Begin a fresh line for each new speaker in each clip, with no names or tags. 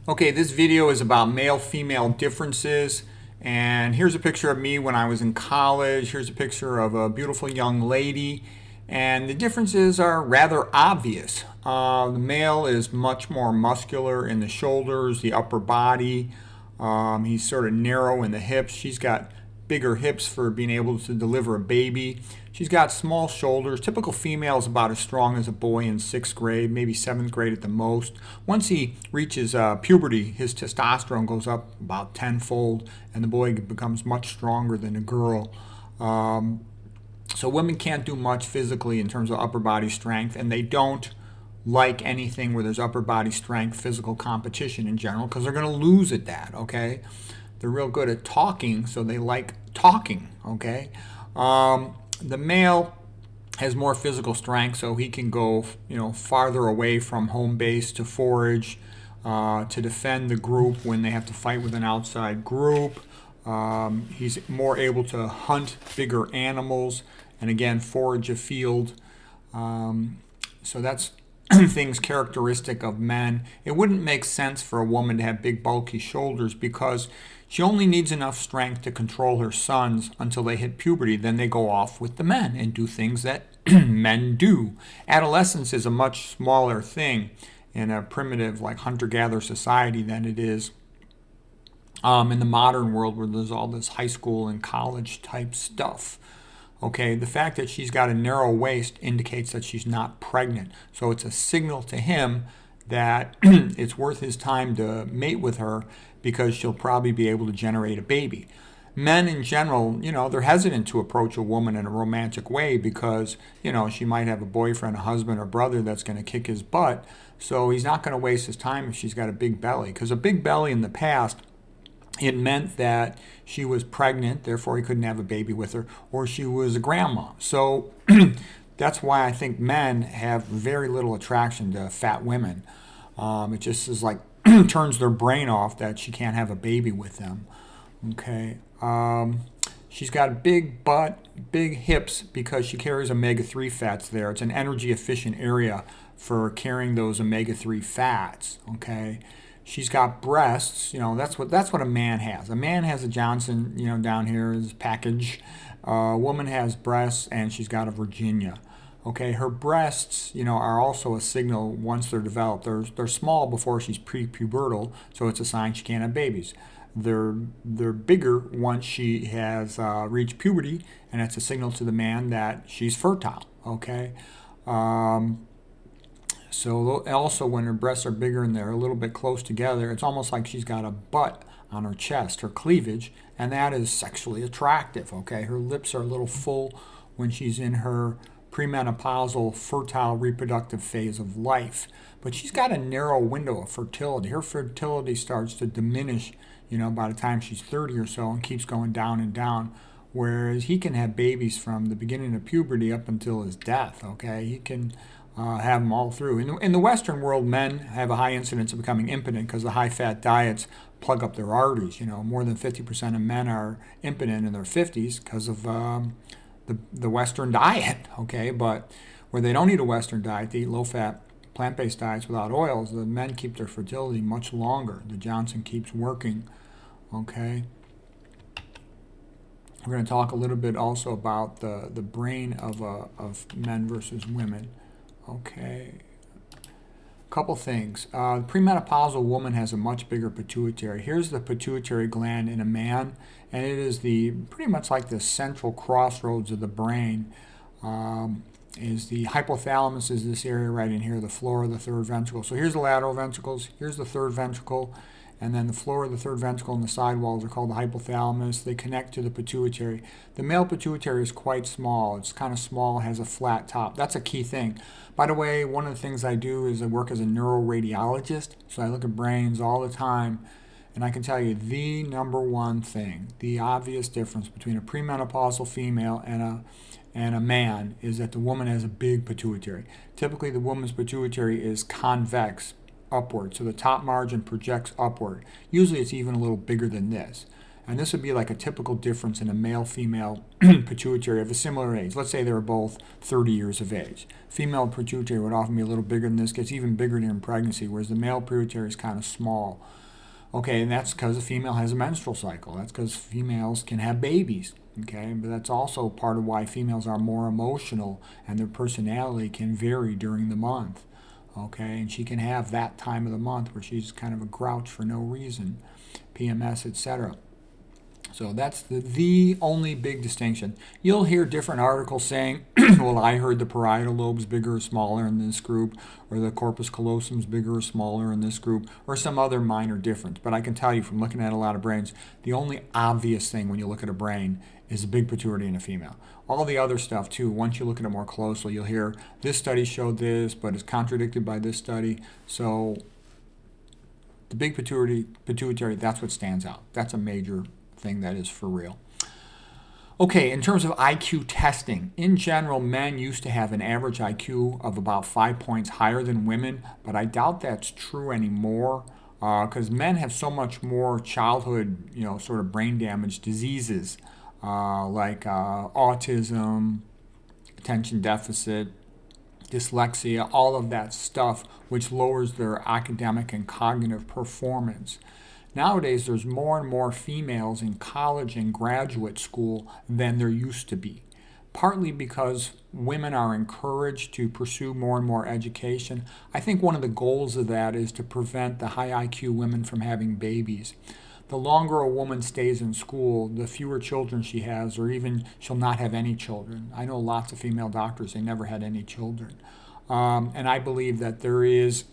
Okay, this video is about male-female differences. And here's a picture of me when I was in college. Here's a picture of a beautiful young lady. And the differences are rather obvious. The male is much more muscular in the shoulders, the upper body. He's sort of narrow in the hips. She's got bigger hips for being able to deliver a baby. She's got small shoulders. Typical female is about as strong as a boy in 6th grade, maybe 7th grade at the most. Once he reaches puberty, his testosterone goes up about tenfold, and the boy becomes much stronger than a girl. So women can't do much physically in terms of upper body strength, and they don't like anything where there's upper body strength, physical competition in general, because they're going to lose at that, okay? They're real good at talking, so they like talking, okay? The male has more physical strength, so he can go, farther away from home base to forage, to defend the group when they have to fight with an outside group. He's more able to hunt bigger animals and, again, forage a field. So that's things characteristic of men. It wouldn't make sense for a woman to have big bulky shoulders because she only needs enough strength to control her sons until they hit puberty. Then they go off with the men and do things that men do. Adolescence is a much smaller thing in a primitive like hunter-gatherer society than it is in the modern world where there's all this high school and college type stuff. Okay, the fact that she's got a narrow waist indicates that she's not pregnant. So it's a signal to him that it's worth his time to mate with her because she'll probably be able to generate a baby. Men in general, they're hesitant to approach a woman in a romantic way because, she might have a boyfriend, a husband, or brother that's going to kick his butt. So he's not going to waste his time if she's got a big belly. Because a big belly in the past, it meant that she was pregnant, therefore he couldn't have a baby with her, or she was a grandma. So that's why I think men have very little attraction to fat women. It just is like turns their brain off that she can't have a baby with them. Okay. She's got a big butt, big hips because she carries omega-3 fats there. It's an energy efficient area for carrying those omega-3 fats. Okay. She's got breasts, that's what a man has. A man has a Johnson, down here is package. A woman has breasts and she's got a Virginia. Okay, her breasts, are also a signal once they're developed. They're small before she's pre-pubertal, so it's a sign she can't have babies. They're bigger once she has reached puberty, and it's a signal to the man that she's fertile. Okay. So also when her breasts are bigger and they're a little bit close together, it's almost like she's got a butt on her chest, her cleavage, and that is sexually attractive, okay? Her lips are a little full when she's in her premenopausal, fertile reproductive phase of life. But she's got a narrow window of fertility. Her fertility starts to diminish, by the time she's 30 or so and keeps going down and down, whereas he can have babies from the beginning of puberty up until his death, okay? He can have them all through. In the Western world, men have a high incidence of becoming impotent because the high-fat diets plug up their arteries. More than 50% of men are impotent in their 50s because of the Western diet, okay? But where they don't eat a Western diet, they eat low-fat, plant-based diets without oils, the men keep their fertility much longer. The Johnson keeps working, okay? We're going to talk a little bit also about the brain of men versus women. Okay. Couple things. The premenopausal woman has a much bigger pituitary. Here's the pituitary gland in a man, and it is pretty much like the central crossroads of the brain. Is the hypothalamus is this area right in here, the floor of the third ventricle. So here's the lateral ventricles, here's the third ventricle, and then the floor of the third ventricle and the side walls are called the hypothalamus. They connect to the pituitary. The male pituitary is quite small. It's kind of small, has a flat top. That's a key thing. By the way, one of the things I do is I work as a neuroradiologist, so I look at brains all the time, and I can tell you the number one thing, the obvious difference between a premenopausal female and a man is that the woman has a big pituitary. Typically, the woman's pituitary is convex upward, so the top margin projects upward. Usually it's even a little bigger than this. And this would be like a typical difference in a male-female pituitary of a similar age. Let's say they were both 30 years of age. Female pituitary would often be a little bigger than this, gets even bigger during pregnancy, whereas the male pituitary is kind of small. Okay, and that's because a female has a menstrual cycle. That's because females can have babies. Okay, but that's also part of why females are more emotional and their personality can vary during the month. Okay, and she can have that time of the month where she's kind of a grouch for no reason, PMS, etc. So that's the only big distinction. You'll hear different articles saying, well, I heard the parietal lobe's bigger or smaller in this group, or the corpus callosum's bigger or smaller in this group, or some other minor difference. But I can tell you from looking at a lot of brains, the only obvious thing when you look at a brain is a big pituitary in a female. All the other stuff, too, once you look at it more closely, you'll hear this study showed this, but it's contradicted by this study. So the big pituitary, that's what stands out. That's a major thing that is for real. Okay, in terms of IQ testing, in general, men used to have an average IQ of about 5 points higher than women, but I doubt that's true anymore because men have so much more childhood, sort of brain damage diseases like autism, attention deficit, dyslexia, all of that stuff, which lowers their academic and cognitive performance. Nowadays, there's more and more females in college and graduate school than there used to be, partly because women are encouraged to pursue more and more education. I think one of the goals of that is to prevent the high IQ women from having babies. The longer a woman stays in school, the fewer children she has, or even she'll not have any children. I know lots of female doctors, they never had any children. And I believe that there is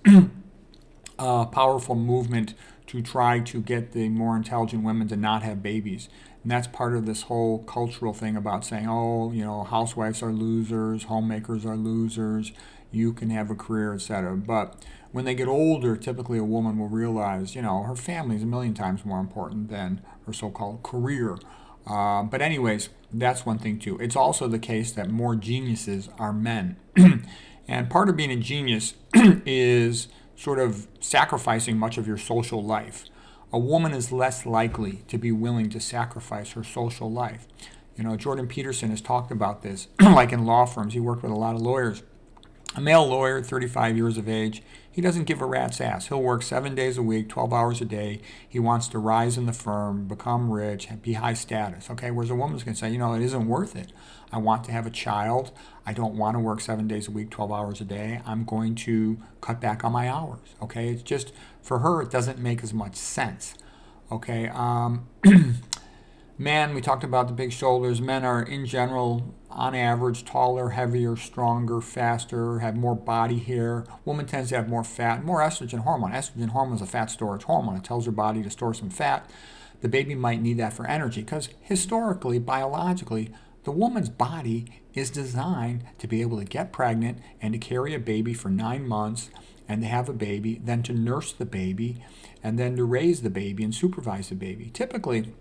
a powerful movement to try to get the more intelligent women to not have babies. And that's part of this whole cultural thing about saying, housewives are losers, homemakers are losers, you can have a career, etc. But when they get older, typically a woman will realize, her family is a million times more important than her so-called career. But anyways, that's one thing too. It's also the case that more geniuses are men. And part of being a genius is sort of sacrificing much of your social life. A woman is less likely to be willing to sacrifice her social life. Jordan Peterson has talked about this, like in law firms. He worked with a lot of lawyers. A male lawyer, 35 years of age, he doesn't give a rat's ass. He'll work 7 days a week, 12 hours a day. He wants to rise in the firm, become rich, be high status. Okay, whereas a woman's going to say, it isn't worth it. I want to have a child. I don't want to work 7 days a week, 12 hours a day. I'm going to cut back on my hours. Okay, it's just, for her, it doesn't make as much sense. Okay, men, we talked about the big shoulders. Men are, in general, on average, taller, heavier, stronger, faster, have more body hair. Woman tends to have more fat, more estrogen hormone. Estrogen hormone is a fat storage hormone. It tells her body to store some fat. The baby might need that for energy because historically, biologically, the woman's body is designed to be able to get pregnant and to carry a baby for 9 months and to have a baby, then to nurse the baby, and then to raise the baby and supervise the baby. Typically,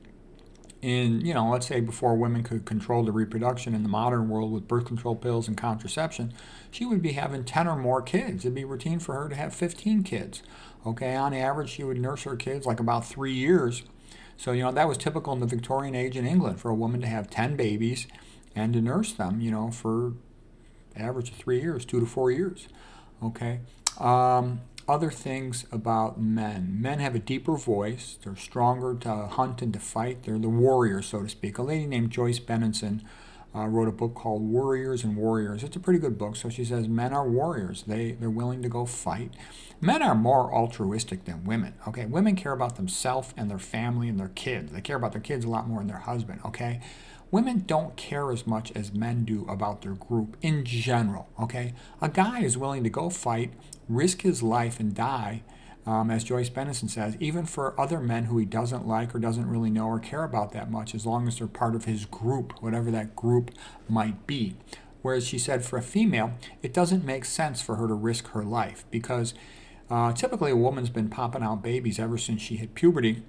let's say before women could control the reproduction in the modern world with birth control pills and contraception, she would be having 10 or more kids. It'd be routine for her to have 15 kids. Okay, on average, she would nurse her kids like about 3 years. So, that was typical in the Victorian age in England for a woman to have 10 babies and to nurse them, for average of 3 years, 2 to 4 years. Okay. Other things about men. Men have a deeper voice. They're stronger to hunt and to fight. They're the warriors, so to speak. A lady named Joyce Benenson wrote a book called Worriers and Warriors. It's a pretty good book. So she says men are warriors. They're willing to go fight. Men are more altruistic than women. Okay, women care about themselves and their family and their kids. They care about their kids a lot more than their husband. Okay, women don't care as much as men do about their group in general. Okay, a guy is willing to go fight, risk his life and die, as Joyce Benenson says, even for other men who he doesn't like or doesn't really know or care about that much, as long as they're part of his group, whatever that group might be. Whereas she said for a female, it doesn't make sense for her to risk her life because typically a woman's been popping out babies ever since she hit puberty.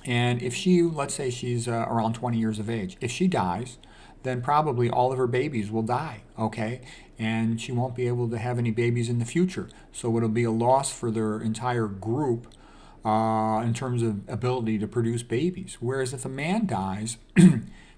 And if she, let's say she's around 20 years of age, if she dies, then probably all of her babies will die, okay? And she won't be able to have any babies in the future. So it'll be a loss for their entire group in terms of ability to produce babies. Whereas if a man dies,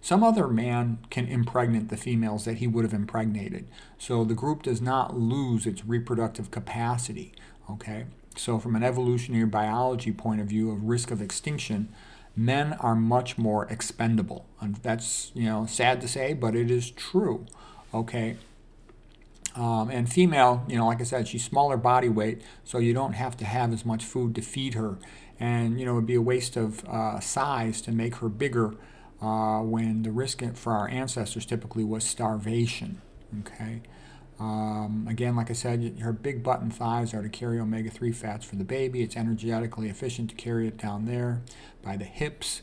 some other man can impregnate the females that he would have impregnated. So the group does not lose its reproductive capacity. Okay? So from an evolutionary biology point of view of risk of extinction, men are much more expendable. And that's, sad to say, but it is true. Okay? And female, like I said, she's smaller body weight, so you don't have to have as much food to feed her. And, it would be a waste of size to make her bigger when the risk for our ancestors typically was starvation. Okay. Again, like I said, her big butt and thighs are to carry omega-3 fats for the baby. It's energetically efficient to carry it down there by the hips.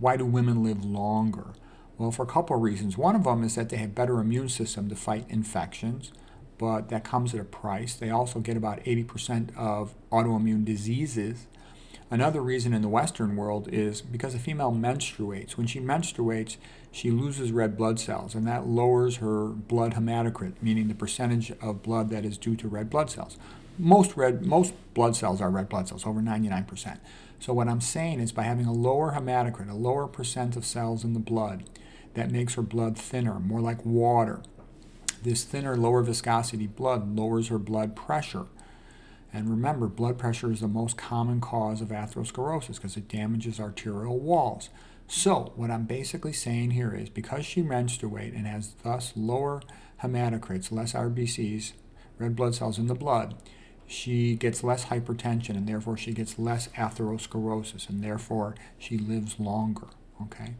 Why do women live longer? Well, for a couple of reasons. One of them is that they have better immune system to fight infections, but that comes at a price. They also get about 80% of autoimmune diseases. Another reason in the Western world is because a female menstruates. When she menstruates, she loses red blood cells, and that lowers her blood hematocrit, meaning the percentage of blood that is due to red blood cells. Most blood cells are red blood cells, over 99%. So what I'm saying is by having a lower hematocrit, a lower percent of cells in the blood, that makes her blood thinner, more like water. This thinner, lower viscosity blood lowers her blood pressure. And remember, blood pressure is the most common cause of atherosclerosis because it damages arterial walls. So what I'm basically saying here is because she menstruates and has thus lower hematocrits, less RBCs, red blood cells in the blood, she gets less hypertension and therefore she gets less atherosclerosis and therefore she lives longer. Okay.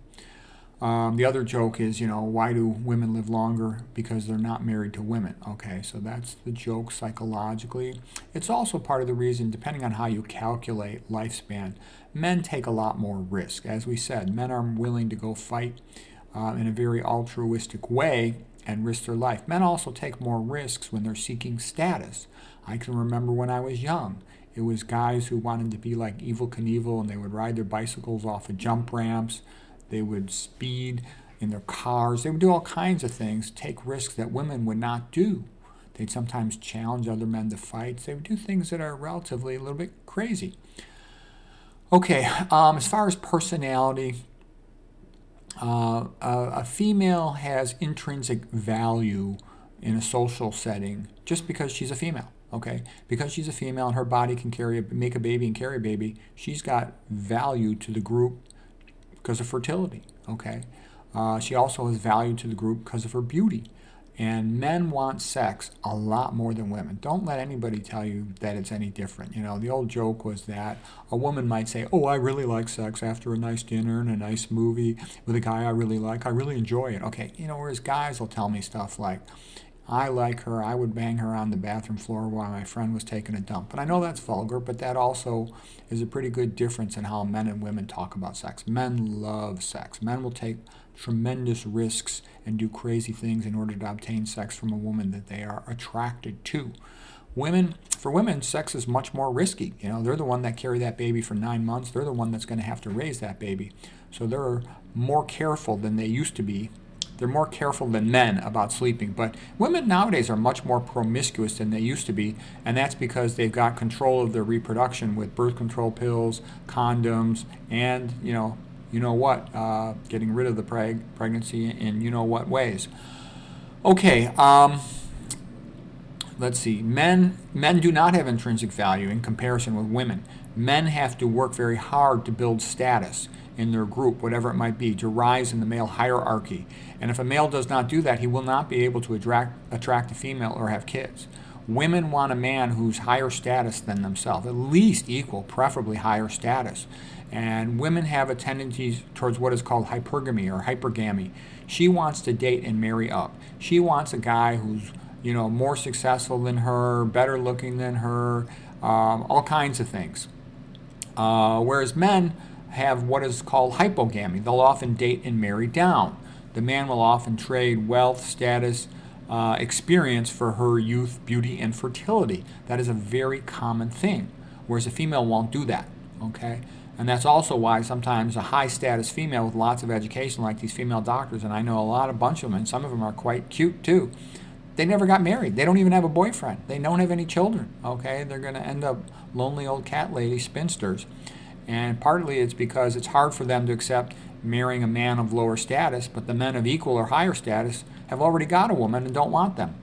The other joke is, why do women live longer? Because they're not married to women. Okay, so that's the joke psychologically. It's also part of the reason, depending on how you calculate lifespan, men take a lot more risk. As we said, men are willing to go fight in a very altruistic way and risk their life. Men also take more risks when they're seeking status. I can remember when I was young, it was guys who wanted to be like Evel Knievel and they would ride their bicycles off of jump ramps. They would speed in their cars. They would do all kinds of things, take risks that women would not do. They'd sometimes challenge other men to fights. They would do things that are relatively a little bit crazy. Okay, as far as personality, a female has intrinsic value in a social setting just because she's a female. Okay, because she's a female and her body can make a baby and carry a baby, she's got value to the group because of fertility. Okay, she also has value to the group because of her beauty. And men want sex a lot more than women. Don't let anybody tell you that it's any different. The old joke was that a woman might say, oh, I really like sex after a nice dinner and a nice movie with a guy I really like. I really enjoy it. Okay, whereas guys will tell me stuff like, I like her, I would bang her on the bathroom floor while my friend was taking a dump. And I know that's vulgar, but that also is a pretty good difference in how men and women talk about sex. Men love sex. Men will take tremendous risks and do crazy things in order to obtain sex from a woman that they are attracted to. For women, sex is much more risky. They're the one that carry that baby for 9 months. They're the one that's going to have to raise that baby. So they're more careful than they used to be. They're more careful than men about sleeping. But women nowadays are much more promiscuous than they used to be, and that's because they've got control of their reproduction with birth control pills, condoms, and, getting rid of the pregnancy in what ways. Okay, let's see. Men do not have intrinsic value in comparison with women. Men have to work very hard to build status in their group, whatever it might be, to rise in the male hierarchy. And if a male does not do that, he will not be able to attract a female or have kids. Women want a man who's higher status than themselves, at least equal, preferably higher status. And women have a tendency towards what is called hypergamy or hypergamy. She wants to date and marry up. She wants a guy who's more successful than her, better looking than her, all kinds of things. Whereas men have what is called hypogamy. They'll often date and marry down. The man will often trade wealth, status, experience for her youth, beauty, and fertility. That is a very common thing, whereas a female won't do that. Okay? And that's also why sometimes a high status female with lots of education, like these female doctors, and I know a bunch of them, and some of them are quite cute too, they never got married. They don't even have a boyfriend. They don't have any children. Okay, they're going to end up lonely old cat lady spinsters. And partly it's because it's hard for them to accept marrying a man of lower status, but the men of equal or higher status have already got a woman and don't want them.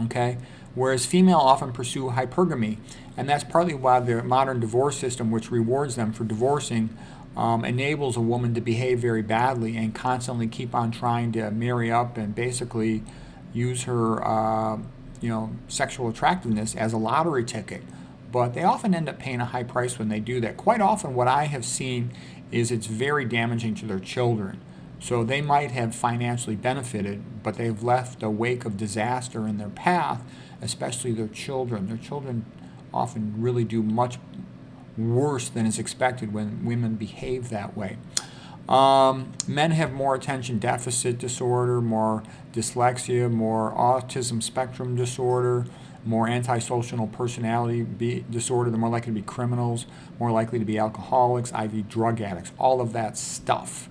Okay, whereas female often pursue hypergamy, and that's partly why the modern divorce system, which rewards them for divorcing, enables a woman to behave very badly and constantly keep on trying to marry up and basically use her sexual attractiveness as a lottery ticket. But they often end up paying a high price when they do that. Quite often what I have seen is it's very damaging to their children. So they might have financially benefited, but they've left a wake of disaster in their path, especially their children. Their children often really do much worse than is expected when women behave that way. Men have more attention deficit disorder, more dyslexia, more autism spectrum disorder, more antisocial personality disorder. They're more likely to be criminals, more likely to be alcoholics, IV drug addicts, all of that stuff.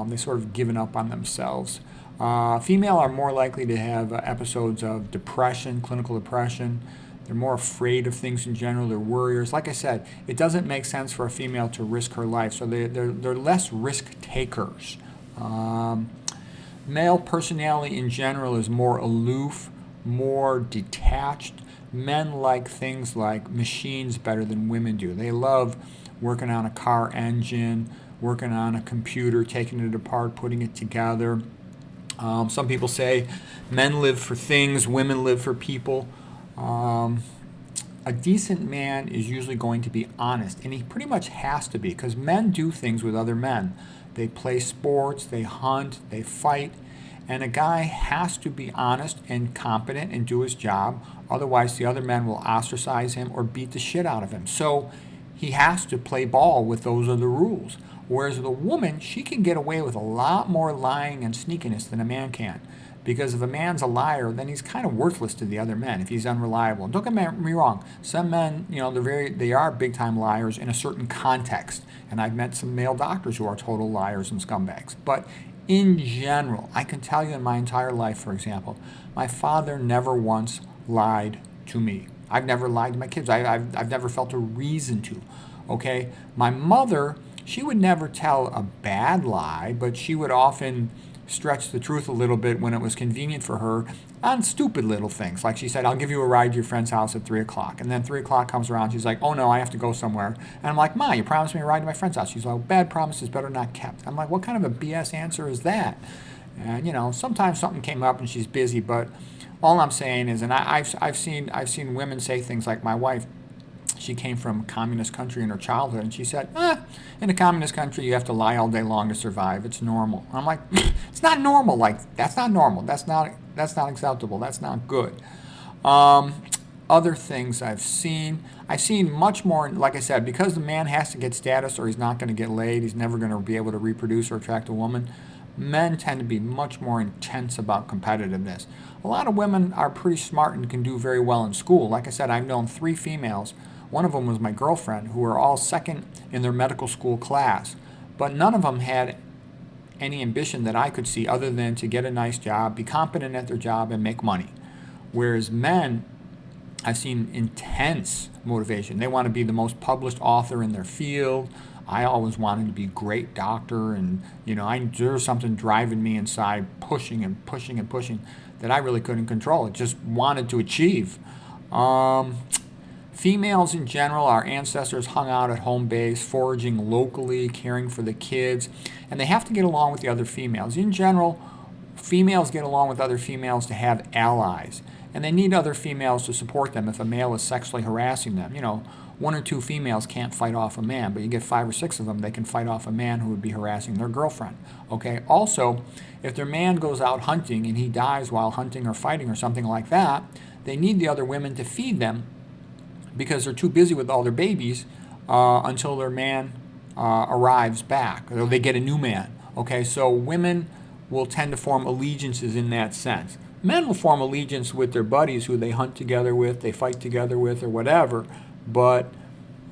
They sort of given up on themselves. Female are more likely to have episodes of depression, clinical depression. They're more afraid of things in general. They're worriers. Like I said, it doesn't make sense for a female to risk her life, so they're less risk takers. Male personality in general is more aloof, more detached. Men like things like machines better than women do. They love working on a car engine, working on a computer, taking it apart, putting it together. Some people say men live for things, women live for people. A decent man is usually going to be honest, and he pretty much has to be, because men do things with other men. They play sports, they hunt, they fight, and a guy has to be honest and competent and do his job. Otherwise, the other men will ostracize him or beat the shit out of him. So he has to play ball with those are the rules. Whereas the woman, she can get away with a lot more lying and sneakiness than a man can. Because if a man's a liar, then he's kind of worthless to the other men if he's unreliable. And don't get me wrong, some men, they are big-time liars in a certain context. And I've met some male doctors who are total liars and scumbags. But in general, I can tell you in my entire life, for example, my father never once lied to me. I've never lied to my kids. I've never felt a reason to. Okay? My mother, she would never tell a bad lie, but she would often stretch the truth a little bit when it was convenient for her on stupid little things. Like she said, I'll give you a ride to your friend's house at 3 o'clock. And then 3 o'clock comes around, she's like, oh no, I have to go somewhere. And I'm like, Ma, you promised me a ride to my friend's house. She's like, bad promise is better not kept. I'm like, what kind of a BS answer is that? And sometimes something came up and she's busy, but all I'm saying is, and I've seen women say things like my wife. She came from a communist country in her childhood, and she said, in a communist country, you have to lie all day long to survive. It's normal. And I'm like, it's not normal. Like, that's not normal. That's not acceptable. That's not good. Other things I've seen much more, like I said, because the man has to get status or he's not going to get laid, he's never going to be able to reproduce or attract a woman, men tend to be much more intense about competitiveness. A lot of women are pretty smart and can do very well in school. Like I said, I've known 3 females. One of them was my girlfriend, who were all second in their medical school class. But none of them had any ambition that I could see other than to get a nice job, be competent at their job, and make money. Whereas men, I've seen intense motivation. They want to be the most published author in their field. I always wanted to be a great doctor, and there's something driving me inside, pushing and pushing and pushing that I really couldn't control. It just wanted to achieve. Females in general, our ancestors hung out at home base, foraging locally, caring for the kids, and they have to get along with the other females. In general, females get along with other females to have allies, and they need other females to support them if a male is sexually harassing them. 1 or 2 females can't fight off a man, but you get 5 or 6 of them, they can fight off a man who would be harassing their girlfriend. Okay. Also, if their man goes out hunting and he dies while hunting or fighting or something like that, they need the other women to feed them, because they're too busy with all their babies until their man arrives back, or they get a new man. Okay, so women will tend to form allegiances in that sense. Men will form allegiance with their buddies who they hunt together with, they fight together with, or whatever, but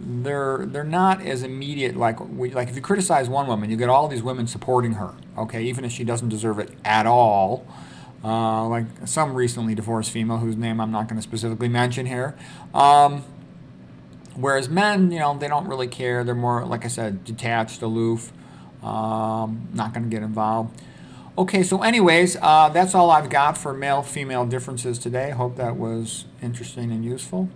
they're not as immediate. Like if you criticize one woman, you get all these women supporting her. Okay, even if she doesn't deserve it at all. like some recently divorced female whose name I'm not going to specifically mention here. Whereas men, they don't really care. They're more, like I said, detached, aloof, not going to get involved. Okay, so anyways, that's all I've got for male-female differences today. Hope that was interesting and useful.